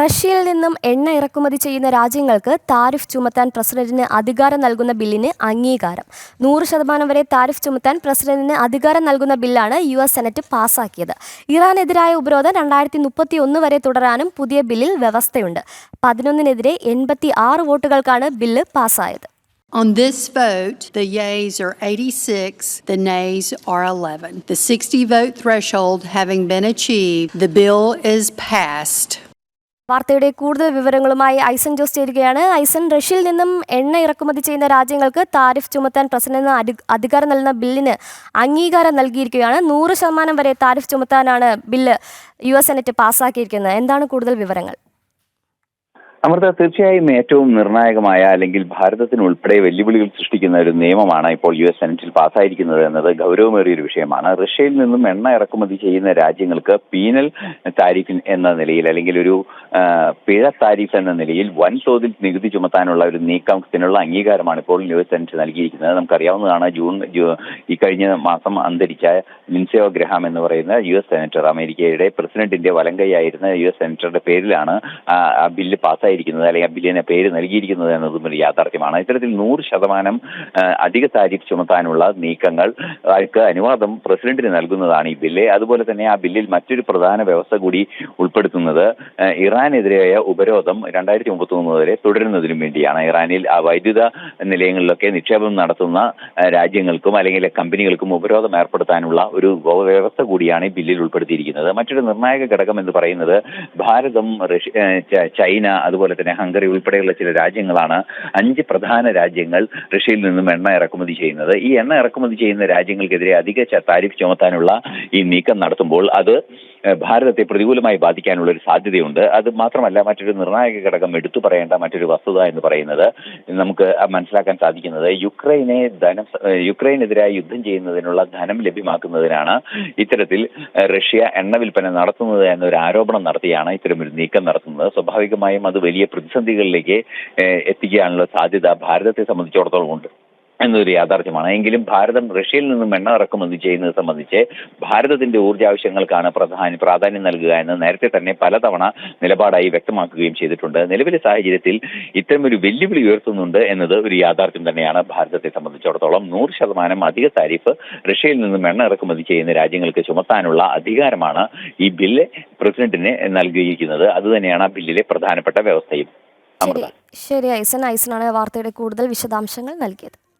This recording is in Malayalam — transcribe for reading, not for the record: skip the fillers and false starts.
റഷ്യയിൽ നിന്നും എണ്ണ ഇറക്കുമതി ചെയ്യുന്ന രാജ്യങ്ങൾക്ക് താരിഫ് ചുമത്താൻ പ്രസിഡന്റിന് അധികാരം നൽകുന്ന ബില്ലിന് അംഗീകാരം. 100% വരെ താരിഫ് ചുമത്താൻ പ്രസിഡന്റിന് അധികാരം നൽകുന്ന ബില്ലാണ് US സെനറ്റ് പാസാക്കിയത്. ഇറാനെതിരായ ഉപരോധം 2031 വരെ തുടരാനും പുതിയ ബില്ലിൽ വ്യവസ്ഥയുണ്ട്. 11-നെതിരെ 86 വോട്ടുകൾക്കാണ് bill പാസായത്. On this vote, the yeas are 86, the nays are 11. The 60-vote threshold having been achieved, the bill is passed. വാർത്തയുടെ കൂടുതൽ വിവരങ്ങളുമായി ഐസൻ ജോസ് ചേരുകയാണ്. ഐസൻ, റഷ്യയിൽ നിന്നും എണ്ണ ഇറക്കുമതി ചെയ്യുന്ന രാജ്യങ്ങൾക്ക് താരിഫ് ചുമത്താൻ പ്രസിഡന്റിന് അധികാരം നൽകുന്ന ബില്ലിന് അംഗീകാരം നൽകിയിരിക്കുകയാണ്. 100% വരെ താരിഫ് ചുമത്താനാണ് ബില്ല് US സെനറ്റ് പാസ്സാക്കിയിരിക്കുന്നത്. എന്താണ് കൂടുതൽ വിവരങ്ങൾ? അമൃത, തീർച്ചയായും ഏറ്റവും നിർണായകമായ അല്ലെങ്കിൽ ഭാരതത്തിന് ഉൾപ്പെടെ വെല്ലുവിളികൾ സൃഷ്ടിക്കുന്ന ഒരു നിയമമാണ് ഇപ്പോൾ US സെനറ്റിൽ പാസ്സായിരിക്കുന്നത് എന്നത് ഗൗരവമേറിയ ഒരു വിഷയമാണ്. റഷ്യയിൽ നിന്നും എണ്ണ ഇറക്കുമതി ചെയ്യുന്ന രാജ്യങ്ങൾക്ക് പീനൽ താരിഫ് എന്ന നിലയിൽ അല്ലെങ്കിൽ ഒരു പിഴ താരിഫ് എന്ന നിലയിൽ വൻതോതിൽ നികുതി ചുമത്താനുള്ള ഒരു നീക്കത്തിനുള്ള അംഗീകാരമാണ് ഇപ്പോൾ US സെനറ്റ് നൽകിയിരിക്കുന്നത്. നമുക്കറിയാവുന്നതാണ്, ഈ കഴിഞ്ഞ മാസം അന്തരിച്ച ലിൻസെ ഗ്രഹാം എന്ന് പറയുന്ന US സെനറ്റർ, അമേരിക്കയുടെ പ്രസിഡന്റിന്റെ വലങ്കൈയായിരുന്ന US സെനറ്ററുടെ പേരിലാണ് ആ ബില്ല് പാസ്സായിരിക്കുന്നത് അല്ലെങ്കിൽ ആ ബില്ലിന് പേര് നൽകിയിരിക്കുന്നത് എന്നതും ഒരു യാഥാർത്ഥ്യമാണ്. ഇത്തരത്തിൽ 100% അധിക താരിഫ് ചുമത്താനുള്ള നീക്കങ്ങൾക്ക് അനുവാദം പ്രസിഡന്റിന് നൽകുന്നതാണ് ഈ ബില്ല്. അതുപോലെ തന്നെ ആ ബില്ലിൽ മറ്റൊരു പ്രധാന വ്യവസ്ഥ കൂടി ഉൾപ്പെടുത്തുന്നത് ഇറാനെതിരായ ഉപരോധം 2033 വരെ തുടരുന്നതിനും വേണ്ടിയാണ്. ഇറാനിൽ ആ വൈദ്യുത നിലയങ്ങളിലൊക്കെ നിക്ഷേപം നടത്തുന്ന രാജ്യങ്ങൾക്കും അല്ലെങ്കിൽ കമ്പനികൾക്കും ഉപരോധം ഏർപ്പെടുത്താനുള്ള ഒരു വ്യവസ്ഥ കൂടിയാണ് ഈ ബില്ലിൽ ഉൾപ്പെടുത്തിയിരിക്കുന്നത്. മറ്റൊരു നിർണായക ഘടകം എന്ന് പറയുന്നത് ഭാരതം, ചൈന, അതുപോലെ തന്നെ ഹംഗറി ഉൾപ്പെടെയുള്ള ചില രാജ്യങ്ങളാണ്. 5 പ്രധാന രാജ്യങ്ങൾ റഷ്യയിൽ നിന്നും എണ്ണ ഇറക്കുമതി ചെയ്യുന്നത്. ഈ എണ്ണ ഇറക്കുമതി ചെയ്യുന്ന രാജ്യങ്ങൾക്കെതിരെ അധിക താരിഫ് ചുമത്താനുള്ള ഈ നീക്കം നടത്തുമ്പോൾ അത് ഭാരതത്തെ പ്രതികൂലമായി ബാധിക്കാനുള്ള ഒരു സാധ്യതയുണ്ട്. അത് മാത്രമല്ല, മറ്റൊരു നിർണായക ഘടകം എടുത്തു പറയേണ്ട മറ്റൊരു വസ്തുത എന്ന് പറയുന്നത് നമുക്ക് മനസ്സിലാക്കാൻ സാധിക്കുന്നത് യുക്രൈനെതിരായി യുദ്ധം ചെയ്യുന്നതിനുള്ള ധനം ലഭ്യമാക്കുന്നതിനാണ് ഇത്തരത്തിൽ റഷ്യ എണ്ണ വിൽപ്പന നടത്തുന്നത് എന്നൊരു ആരോപണം നടത്തിയാണ് ഇത്തരമൊരു നീക്കം നടത്തുന്നത്. സ്വാഭാവികമായും അത് വലിയ പ്രതിസന്ധികളിലേക്ക് എത്തിക്കാനുള്ള സാധ്യത ഭാരതത്തെ സംബന്ധിച്ചിടത്തോളം ഉണ്ട് എന്നൊരു യാഥാർത്ഥ്യമാണ്. എങ്കിലും ഭാരതം റഷ്യയിൽ നിന്നും എണ്ണ ഇറക്കുമതി ചെയ്യുന്നത് സംബന്ധിച്ച് ഭാരതത്തിന്റെ ഊർജ്ജാവശ്യങ്ങൾക്കാണ് പ്രാധാന്യം നൽകുക എന്ന് നേരത്തെ തന്നെ പലതവണ നിലപാടായി വ്യക്തമാക്കുകയും ചെയ്തിട്ടുണ്ട്. നിലവിലെ സാഹചര്യത്തിൽ ഇത്തരമൊരു വെല്ലുവിളി ഉയർത്തുന്നുണ്ട് എന്നത് ഒരു യാഥാർത്ഥ്യം തന്നെയാണ്. ഭാരതത്തെ സംബന്ധിച്ചിടത്തോളം 100% അധിക താരിഫ് റഷ്യയിൽ നിന്നും എണ്ണ ഇറക്കുമതി ചെയ്യുന്ന രാജ്യങ്ങൾക്ക് ചുമത്താനുള്ള അധികാരമാണ് ഈ ബില്ല് പ്രസിഡന്റിന് നൽകിയിരിക്കുന്നത്. അതുതന്നെയാണ് ആ ബില്ലിലെ പ്രധാനപ്പെട്ട വ്യവസ്ഥയും. ശരി ഐസനാണ് വാർത്തയുടെ കൂടുതൽ വിശദാംശങ്ങൾ നൽകിയത്.